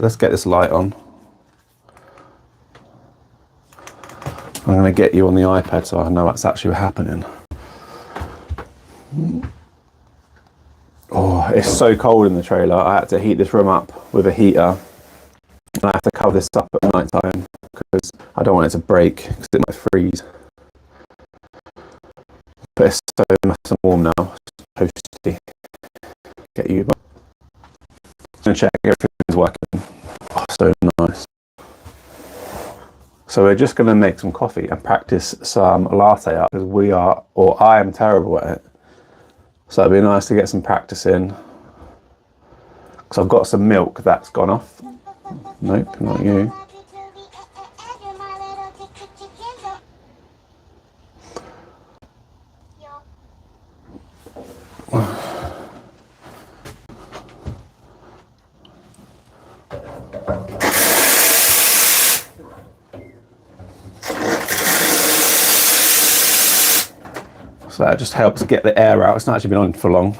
Let's get this light on. I'm going to get you on the iPad so I know what's actually happening. Oh, it's so cold in the trailer. I had to heat this room up with a heater. And I have to cover this up at night time because I don't want it to break because it might freeze. But it's so nice and warm now. It's toasty. Get you. I'm going to check everything's working. Oh, so nice. So we're just going to make some coffee and practice some latte art because I am terrible at it. So it'd be nice to get some practice in. Because I've got some milk that's gone off. Nope, not you. So that just helps get the air out. It's not actually been on for long.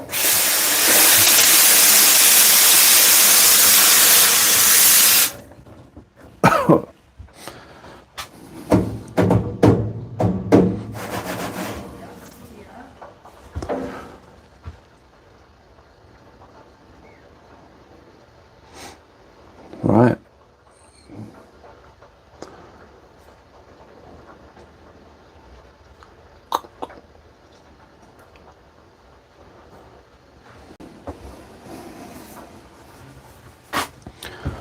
Right.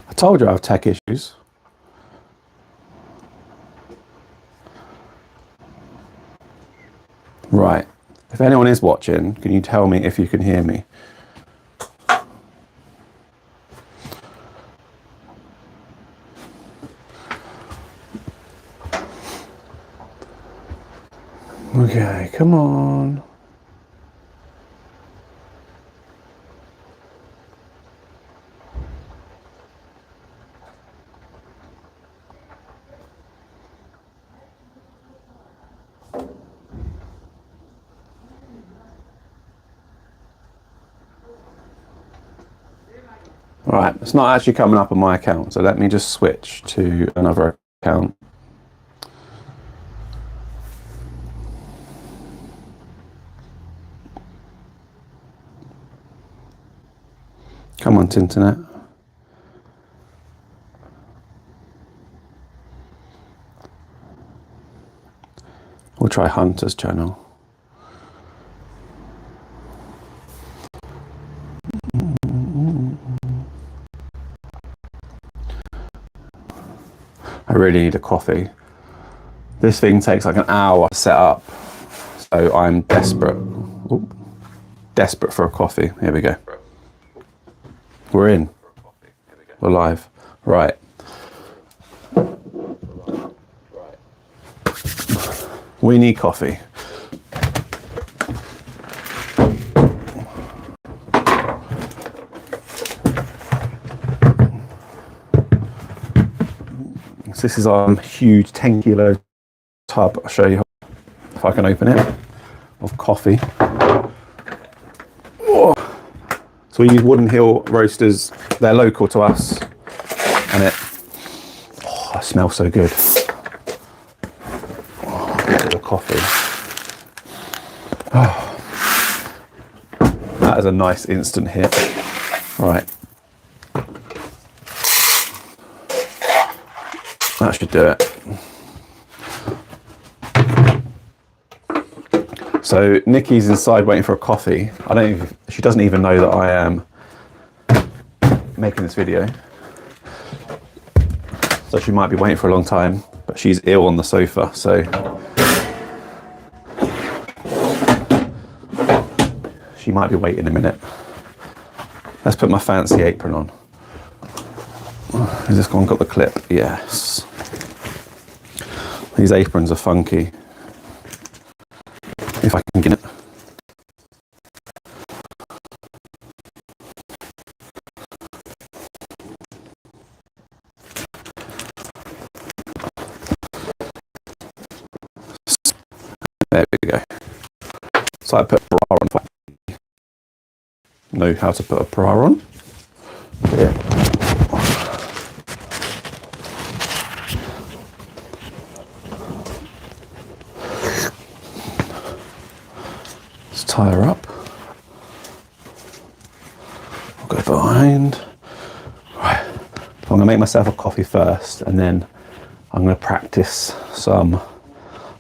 I told you I have tech issues. Right. If anyone is watching, can you tell me if you can hear me? Okay, come on. Right, it's not actually coming up on my account, so let me just switch to another account. Come on, Internet. We'll try Hunter's channel. I really need a coffee. This thing takes like an hour to set up, so I'm desperate. Ooh, desperate for a coffee. Here we go. We're in. We're live. Right. We need coffee. So this is our huge 10 kilo tub. I'll show you if I can open it, of coffee. Whoa. So we use Wooden Hill roasters. They're local to us, and it smells so good. Look at the coffee. Oh, that is a nice instant hit. Right. That should do it. So Nikki's inside waiting for a coffee. She doesn't even know that I am making this video. So she might be waiting for a long time, but she's ill on the sofa, so she might be waiting a minute. Let's put my fancy apron on. Has this one got the clip? Yes. These aprons are funky. If I can get it. There we go. So I put a bra on. Know how to put a bra on. Yeah. tie her up. I'll go behind. Right. I'm going to make myself a coffee first, and then I'm going to practice some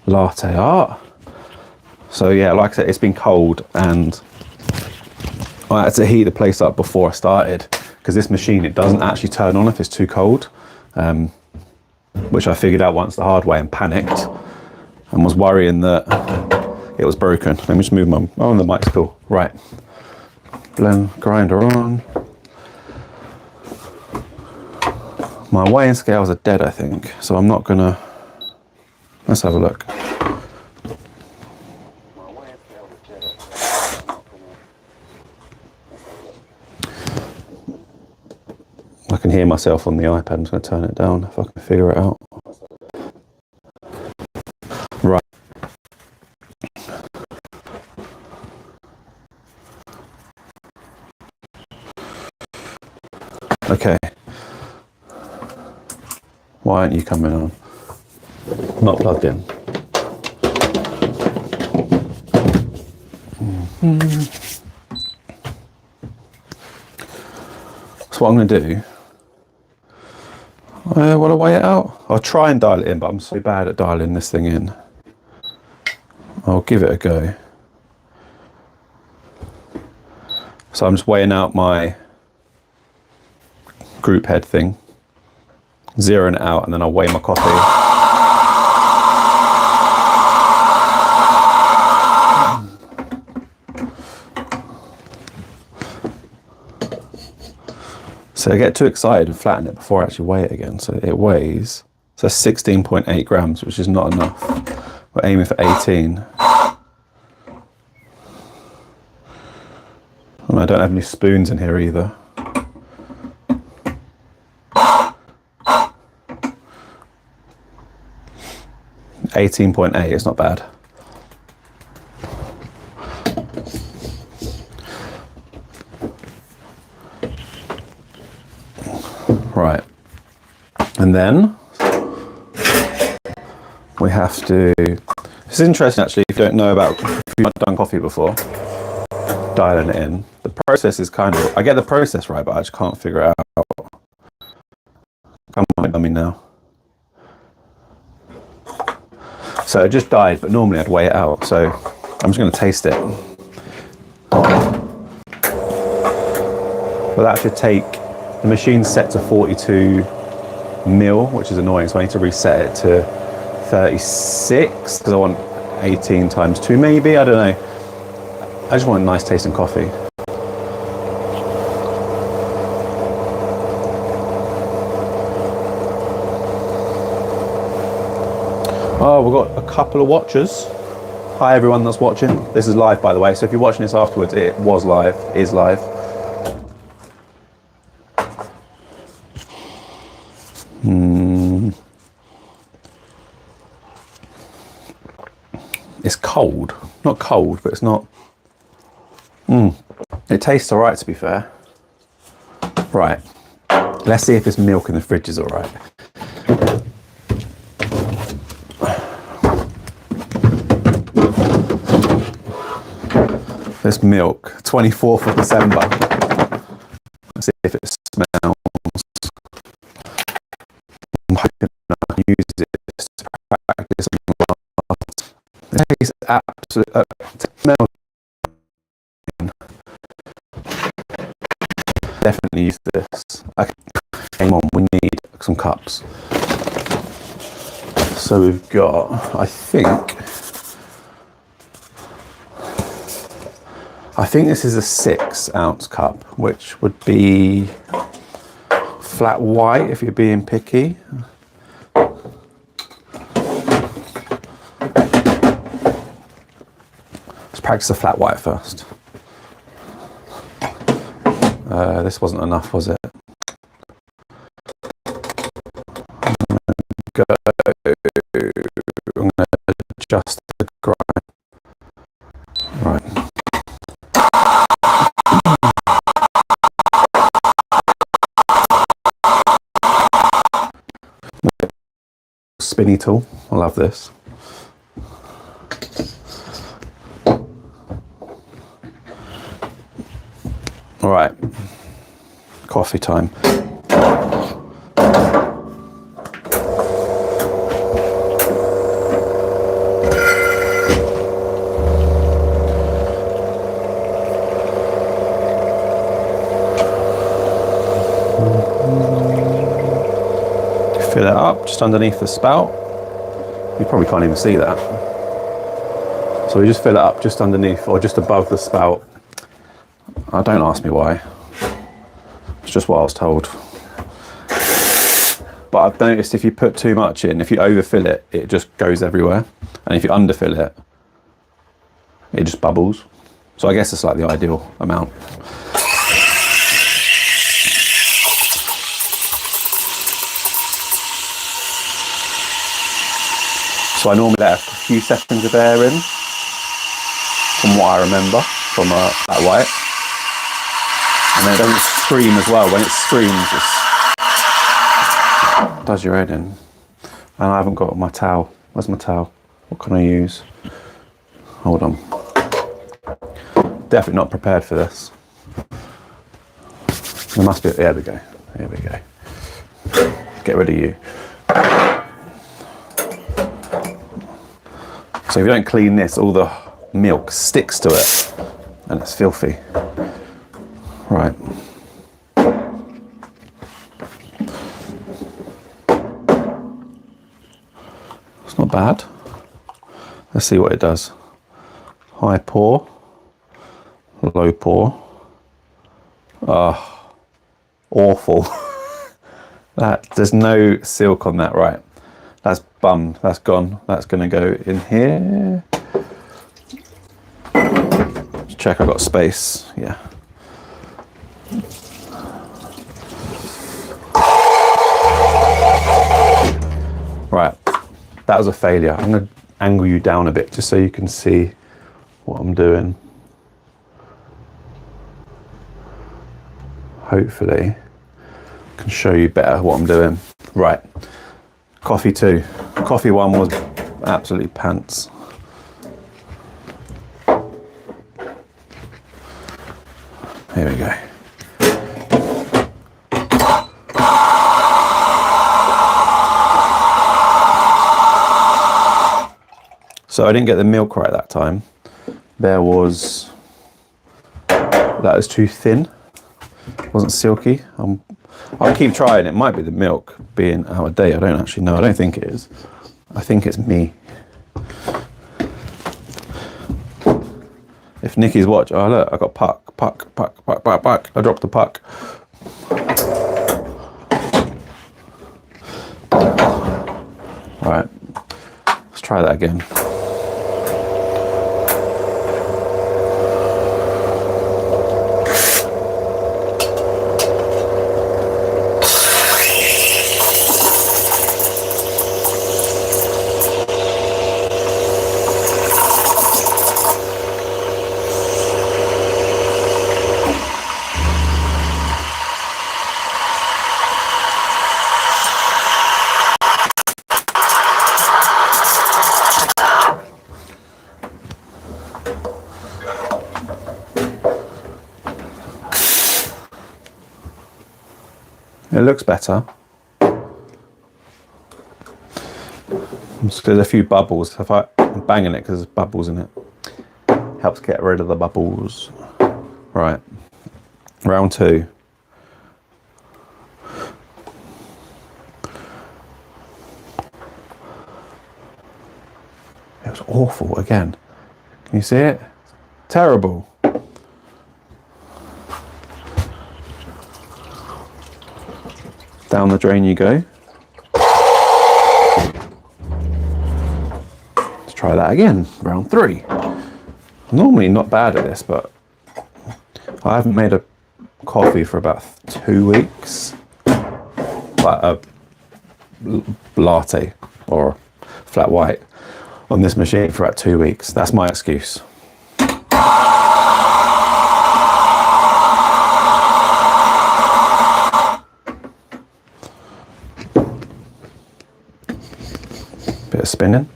latte art. So yeah, like I said, it's been cold, and I had to heat the place up before I started, because this machine, it doesn't actually turn on if it's too cold, which I figured out once the hard way and panicked and was worrying that it was broken. Let me just move my, oh, the mic's cool. Right, blend grinder on. My weighing scales are dead, I think, so I'm not gonna, let's have a look. I can hear myself on the iPad. I'm just going to turn it down if I can figure it out. Right. Okay. Why aren't you coming on? I'm not plugged in. So what I'm going to do, I want to weigh it out. I'll try and dial it in, but I'm so bad at dialing this thing in. I'll give it a go. So I'm just weighing out my group head thing, zeroing it out, and then I'll weigh my coffee. So I get too excited and flatten it before I actually weigh it again. So it weighs, so 16.8 grams, which is not enough. We're aiming for 18. And I don't have any spoons in here either. $18.8, it's not bad. Right, and then we have to, it's interesting actually, if you don't know about, if you've not done coffee before, dialing it in. The process is kind of, I get the process right, but I just can't figure it out. Come on, dummy now. So it just died, but normally I'd weigh it out, so I'm just going to taste it. Well, that should take, the machine's set to 42 mil, which is annoying, so I need to reset it to 36, because I want 18 times 2 maybe, I don't know. I just want a nice tasting coffee. Oh, we've got a couple of watchers. Hi everyone that's watching. This is live, by the way, so if you're watching this afterwards, it was live, is live. It's cold. Not cold, but it's not... It tastes alright, to be fair. Right. Let's see if this milk in the fridge is alright. This milk, 24th of December. Let's see if it smells. I'm hoping I can use this to practice on the last. It tastes absolutely... smells. Definitely use this. Okay, hang on, we need some cups. So we've got, I think this is a 6-ounce cup, which would be flat white if you're being picky. Let's practice the flat white first. This wasn't enough, was it? I'm going to adjust the grind. Right. Spinny tool. I love this. All right, coffee time. Fill it up just underneath the spout. You probably can't even see that. So we just fill it up just underneath or just above the spout. Don't ask me why. It's just what I was told. But I've noticed if you put too much in, if you overfill it, it just goes everywhere. And if you underfill it, it just bubbles. So I guess it's like the ideal amount. So I normally let a few seconds of air in, from what I remember, from that white. And then it doesn't stream as well. When it streams, it does your head in. And I haven't got my towel. Where's my towel? What can I use? Hold on. Definitely not prepared for this. There must be, there we go. Here we go. Get rid of you. So if you don't clean this, all the milk sticks to it and it's filthy. Right. It's not bad. Let's see what it does. High pour, low pour. Oh, awful. There's no silk on that, right? That's bummed, that's gone. That's gonna go in here. Let's check I've got space, yeah. Right, that was a failure. I'm gonna angle you down a bit just so you can see what I'm doing. Hopefully, I can show you better what I'm doing. Right. Coffee 2. Coffee 1 was absolutely pants. Here we go. So I didn't get the milk right that time. That was too thin. It wasn't silky. I'll keep trying. It might be the milk being out of date. I don't actually know. I don't think it is. I think it's me. If Nikki's watch, oh look, I got puck. I dropped the puck. Right, let's try that again. It looks better. There's a few bubbles. I'm banging it because there's bubbles in it. Helps get rid of the bubbles. Right, round 2. It was awful again. Can you see it? Terrible. Down the drain you go. Let's try that again, round 3. Normally not bad at this, but I haven't made a coffee for about 2 weeks. Like a latte or flat white on this machine for about 2 weeks. That's my excuse. Bit of spinning.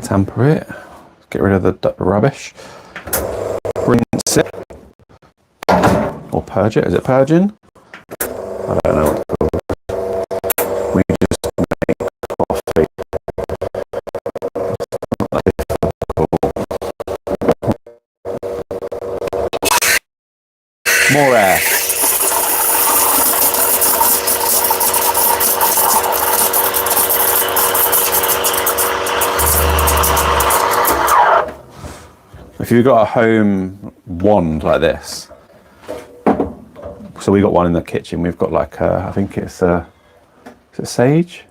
Tamper it. Get rid of the rubbish. Rinse it. purge it. Is it purging? I don't know. We just make coffee. More air. If you've got a home wand like this, so we got one in the kitchen. We've got like I think it's is it sage?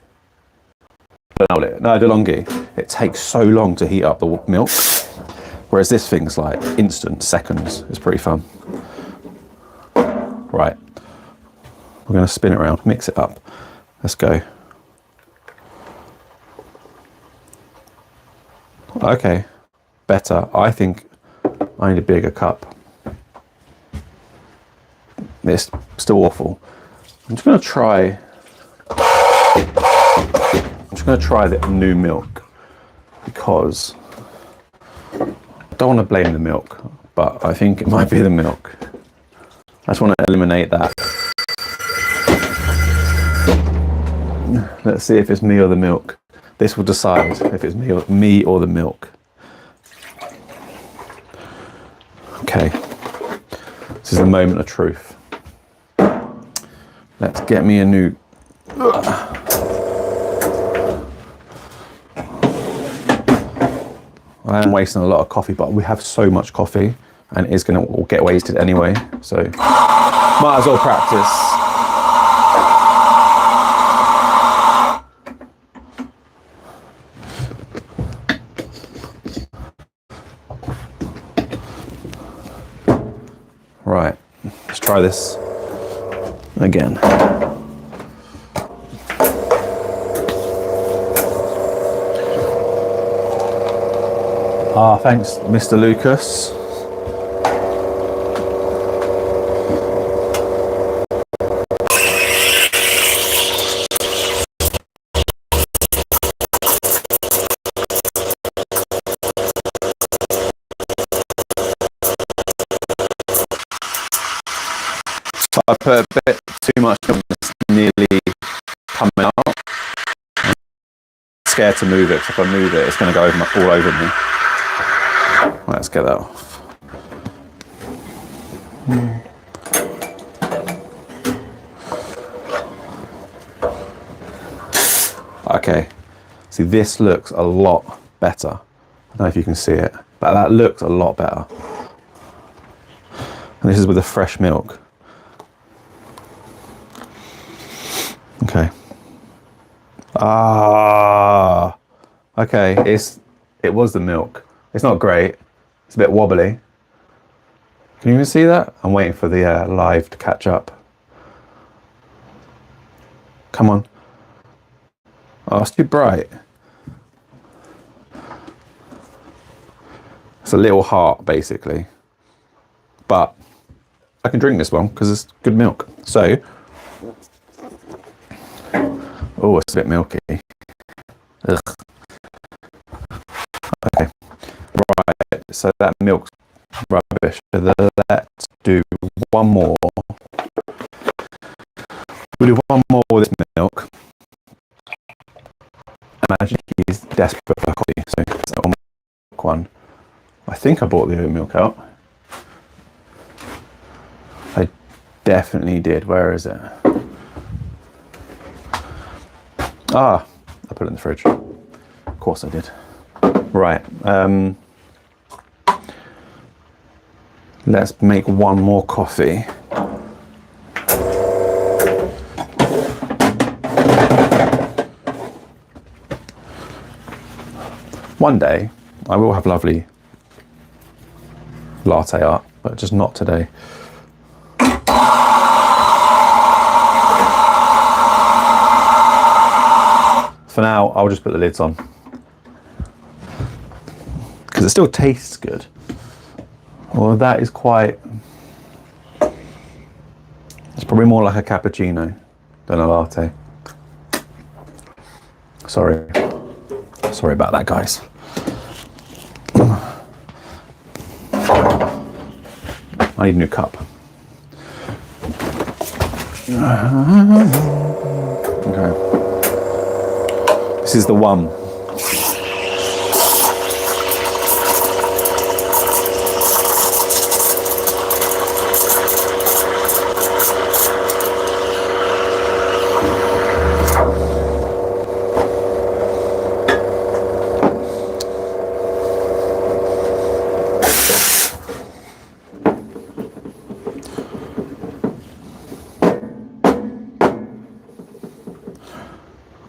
No, DeLonghi. It takes so long to heat up the milk, whereas this thing's like instant, seconds. It's pretty fun. Right, we're going to spin it around, mix it up. Let's go. Okay, better. I think I need a bigger cup. It's still awful. I'm just going to try the new milk because I don't want to blame the milk, but I think it might be the milk. I just want to eliminate that. Let's see if it's me or the milk. This will decide if it's me or the milk. Okay, this is the moment of truth. Let's get me a new... I am wasting a lot of coffee, but we have so much coffee and it is going to get wasted anyway, so might as well practice. Right, let's try this again. Thanks, Mr. Lucas. I put a bit too much of this nearly coming out. I'm scared to move it, because if I move it, it's going to go all over me. Let's get that off. Okay, see, this looks a lot better. I don't know if you can see it, but that looks a lot better. And this is with the fresh milk. Okay. Okay, it was the milk. It's not great. It's a bit wobbly. Can you even see that? I'm waiting for the live to catch up. Come on. Oh, it's too bright. It's a little heart, basically. But I can drink this one because it's good milk. So, oh, it's a bit milky. Ugh. Okay. Right, so that milk's rubbish. So let's do one more. We'll do one more with this milk. Imagine he's desperate for coffee, so it's on one. I think I brought the oat milk out. I definitely did. Where is it? I put it in the fridge. Of course I did. Right. Let's make one more coffee. One day I will have lovely latte art, but just not today. For now, I'll just put the lids on because it still tastes good. Well, that is quite... It's probably more like a cappuccino than a latte. Sorry about that, guys. I need a new cup. Okay. This is the one.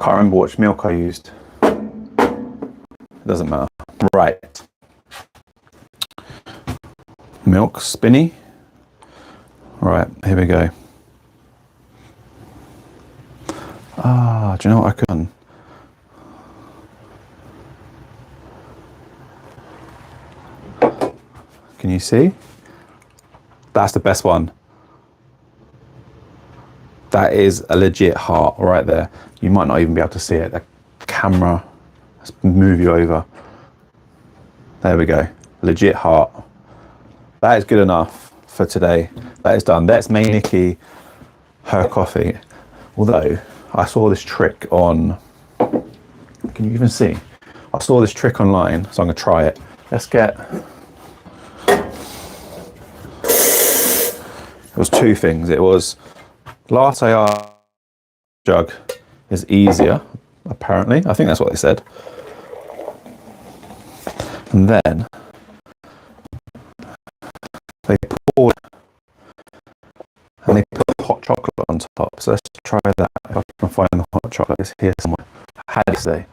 Can't remember which milk I used. It doesn't matter. Right. Milk, spinny. Right, here we go. Ah, do you know what I could have done? Can you see? That's the best one. That is a legit heart right there. You might not even be able to see it. The camera, let's move you over. There we go. Legit heart. That is good enough for today. That is done. Let's make Nikki her coffee. Although I saw this trick on, can you even see? I saw this trick online, so I'm gonna try it. Let's get, it was two things. It was latte art jug is easier, apparently. I think that's what they said. And then they poured and they put hot chocolate on top. So let's try that. If I can find the hot chocolate, it's here somewhere. How do you say?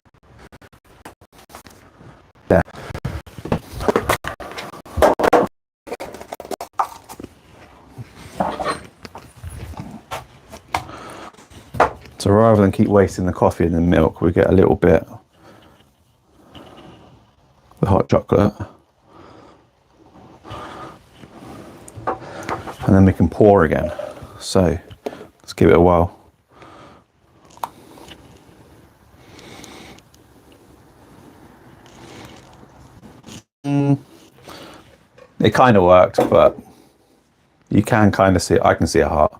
There. So rather than keep wasting the coffee and the milk, we get a little bit of the hot chocolate. And then we can pour again. So let's give it a whirl. It kind of worked, but you can kind of see, I can see a heart.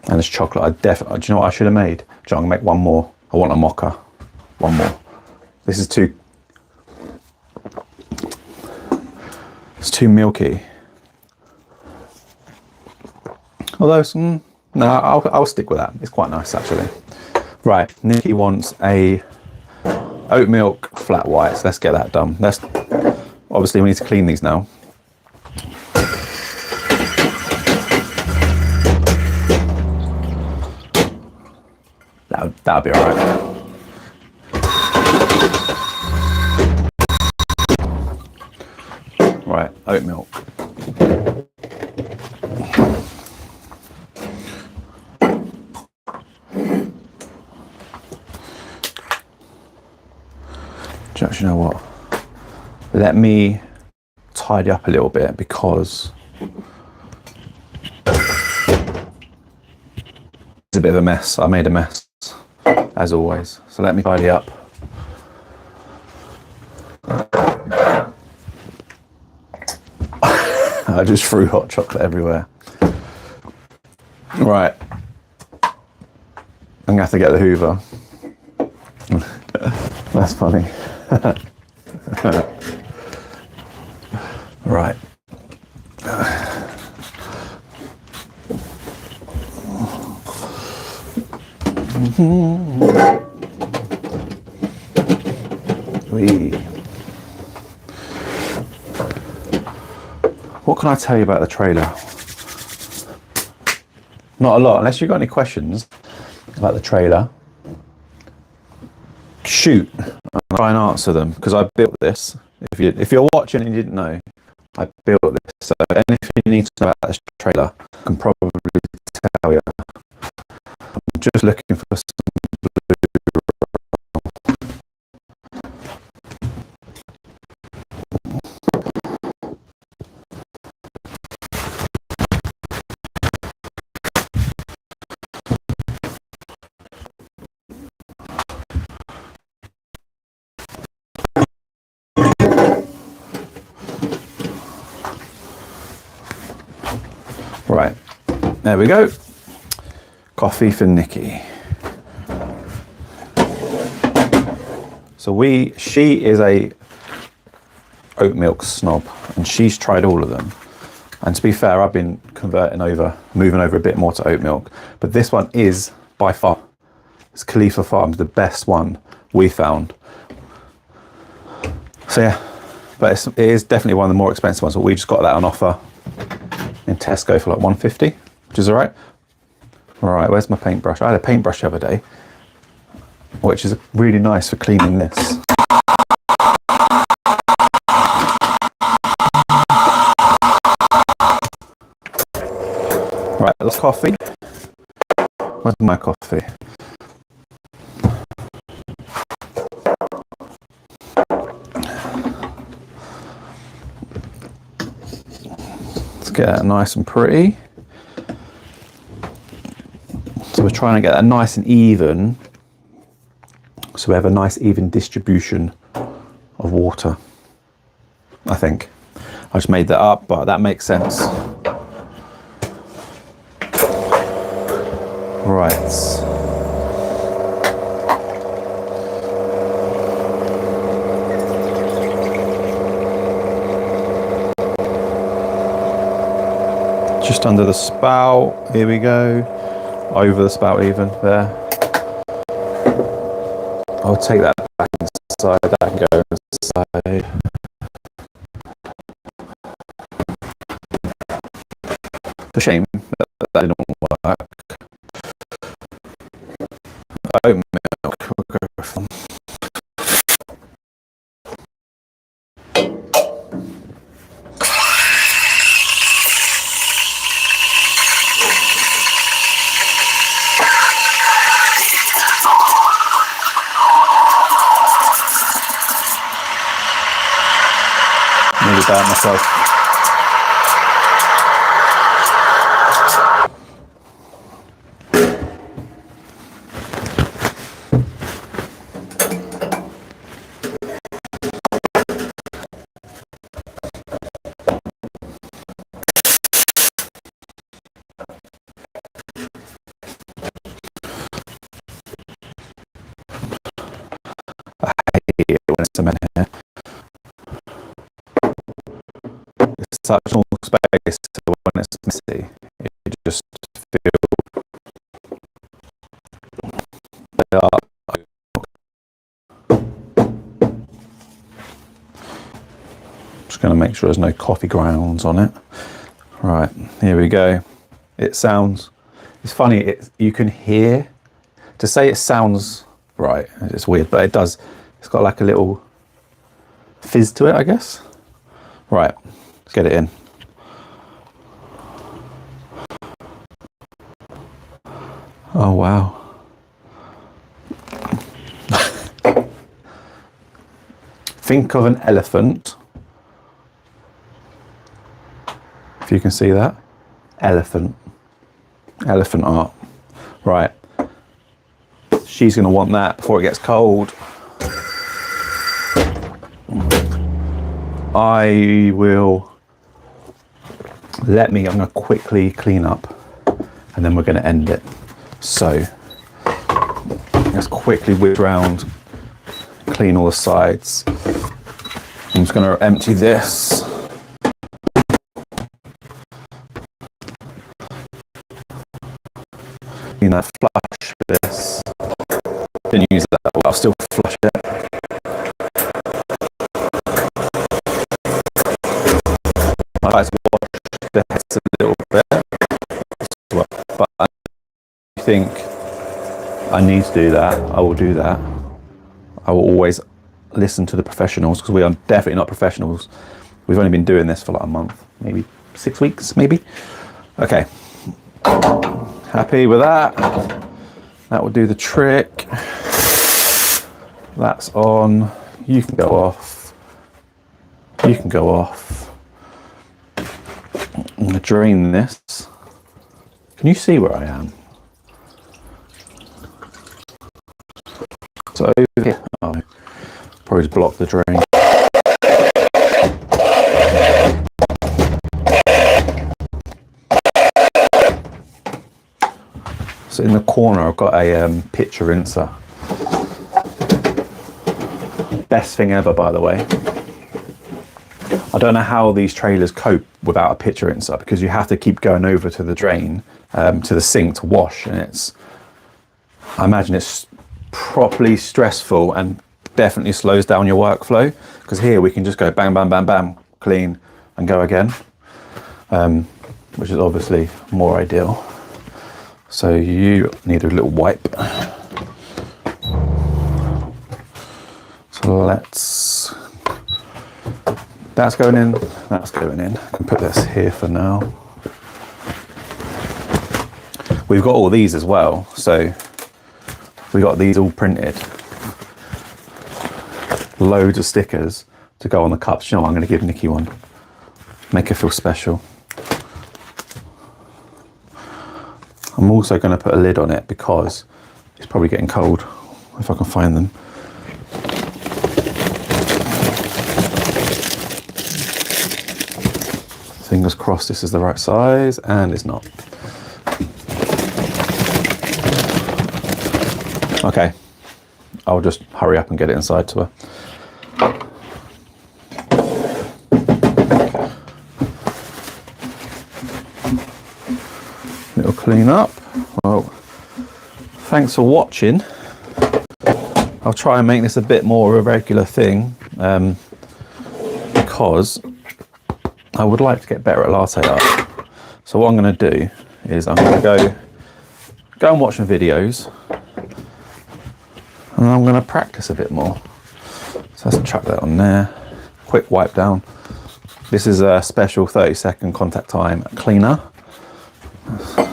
And it's chocolate. I definitely, do you know what I should have made? I'm gonna make one more. I want a mocha. One more. This is too, it's too milky. Although, no, I'll stick with that. It's quite nice actually. Right, Nikki wants a oat milk flat white. So let's get that done. Obviously we need to clean these now. That'll be all right. Right, oat milk. Do you know what? Let me tidy up a little bit because it's a bit of a mess. I made a mess, as always. So let me tidy up. I just threw hot chocolate everywhere. Right. I'm gonna have to get the Hoover. That's funny. Right. What can I tell you about the trailer? Not a lot, unless you've got any questions about the trailer. Shoot, I'll try and answer them because I built this. If you're watching and you didn't know, I built this. So anything you need to know about this trailer, I can probably tell you. I'm just looking for some Right, there we go. Coffee for Nikki. So she is a oat milk snob, and she's tried all of them. And to be fair, I've been moving over a bit more to oat milk. But this one is by far, it's Khalifa Farms, the best one we found. So yeah, but it is definitely one of the more expensive ones. But we just got that on offer in Tesco for like $1.50, which is all right. All right, where's my paintbrush? I had a paintbrush the other day, which is really nice for cleaning this. Right, that's coffee. Where's my coffee? Let's get that nice and pretty. So we're trying to get that nice and even, so we have a nice even distribution of water, I think. I just made that up, but that makes sense. Right. Just under the spout, here we go. Over the spout even, there. I'll take that back inside, that can go inside. It's a shame that didn't work. Oat milk, we'll go with them. Nearly burnt myself. When it's cement here, it's such a small space, so when it's messy, you just feel they are. Just going to make sure there's no coffee grounds on it. Right, here we go. It sounds, it's funny, you can hear, to say it sounds right, it's weird, but it does. It's got like a little fizz to it, I guess. Right, let's get it in. Oh, wow. Think of an elephant. If you can see that. Elephant art. Right. She's going to want that before it gets cold. I'm going to quickly clean up and then we're going to end it. So let's quickly whip around, clean all the sides. I'm just going to empty this. Clean that, flush this. Didn't use that, but I'll still flush it. I like to wash the heads a little bit, but I think I need to do that. I will do that. I will always listen to the professionals, because we are definitely not professionals. We've only been doing this for like a month, maybe 6 weeks, maybe. Okay, happy with that. That will do the trick. That's on. You can go off. You can go off. I'm going to drain this. Can you see where I am? So over here. Oh, probably just block the drain. So in the corner, I've got a pitcher rinser. Best thing ever, by the way. I don't know how these trailers cope without a pitcher rinser, because you have to keep going over to the drain, to the sink to wash, and I imagine it's properly stressful and definitely slows down your workflow, because here we can just go bang, bang, bang, bang, clean and go again, which is obviously more ideal. So you need a little wipe. So that's going in, that's going in. I can put this here for now. We've got all these as well, so we got these all printed. Loads of stickers to go on the cups. You know what, I'm going to give Nikki one. Make her feel special. I'm also going to put a lid on it because it's probably getting cold, if I can find them. Fingers crossed this is the right size, and it's not. Okay, I'll just hurry up and get it inside to her. Little clean up. Well, thanks for watching. I'll try and make this a bit more of a regular thing, because I would like to get better at latte art. So what I'm going to do is I'm going to go and watch some videos, and I'm going to practice a bit more. So let's chuck that on there. Quick wipe down. This is a special 30-second contact time cleaner.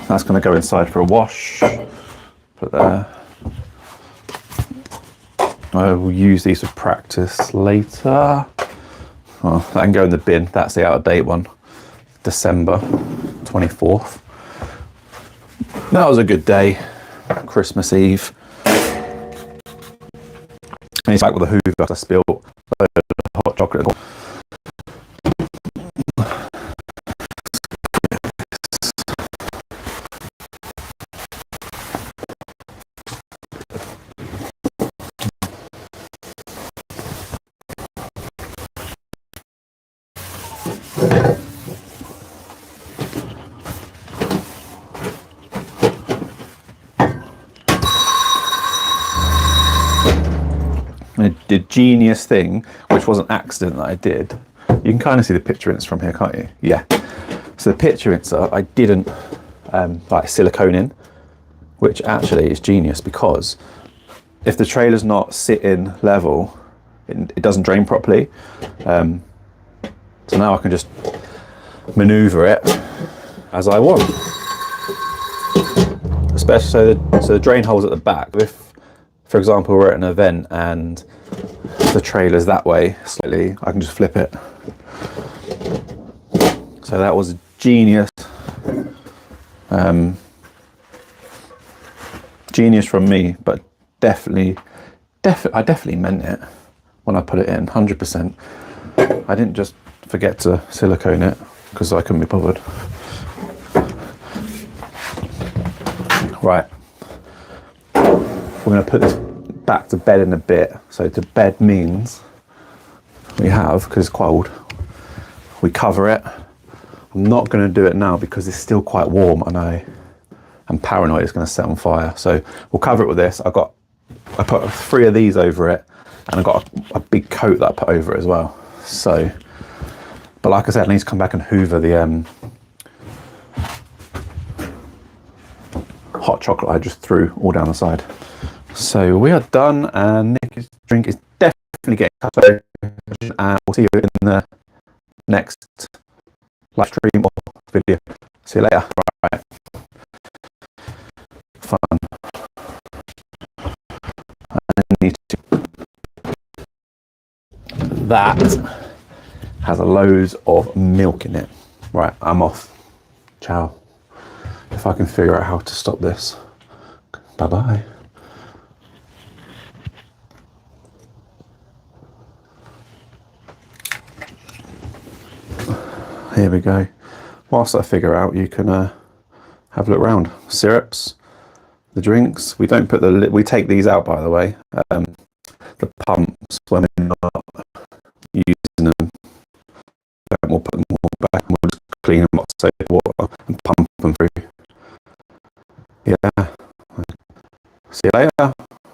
That's going to go inside for a wash. Put there. I will use these for practice later. Well, that can go in the bin. That's the out-of-date one. December 24th. That was a good day. Christmas Eve. And he's back with a hoover. I spilled a load of hot chocolate. The genius thing, which was an accident that I did, you can kind of see the pitcher rinse from here, can't you? Yeah. So the pitcher rinser, I didn't like silicone in, which actually is genius, because if the trailer's not sitting level, it doesn't drain properly. So now I can just maneuver it as I want. Especially so the drain hole's at the back. If, for example, we're at an event and the trailer's that way slightly, I can just flip it. So that was genius. Genius from me, but I definitely meant it when I put it in, 100%. I didn't just forget to silicone it because I couldn't be bothered. Right, we're going to put this back to bed in a bit. So to bed means we have, because it's cold, we cover it. I'm not going to do it now because it's still quite warm and I'm paranoid it's going to set on fire. So we'll cover it with this. I put 3 of these over it, and I've got a big coat that I put over it as well. So, but like I said, I need to come back and hoover the hot chocolate I just threw all down the side. So we are done, and Nick's drink is definitely getting cut. And we'll see you in the next live stream or video. See you later. Right. Fun. I need to. That has a loads of milk in it. Right, I'm off. Ciao. If I can figure out how to stop this. Bye bye. Here we go. Whilst I figure out, you can have a look around. Syrups, the drinks. We don't put we take these out, by the way. The pumps, when we're not using them, we'll put them all back and we'll just clean them up, soap water, and pump them through. Yeah. See you later.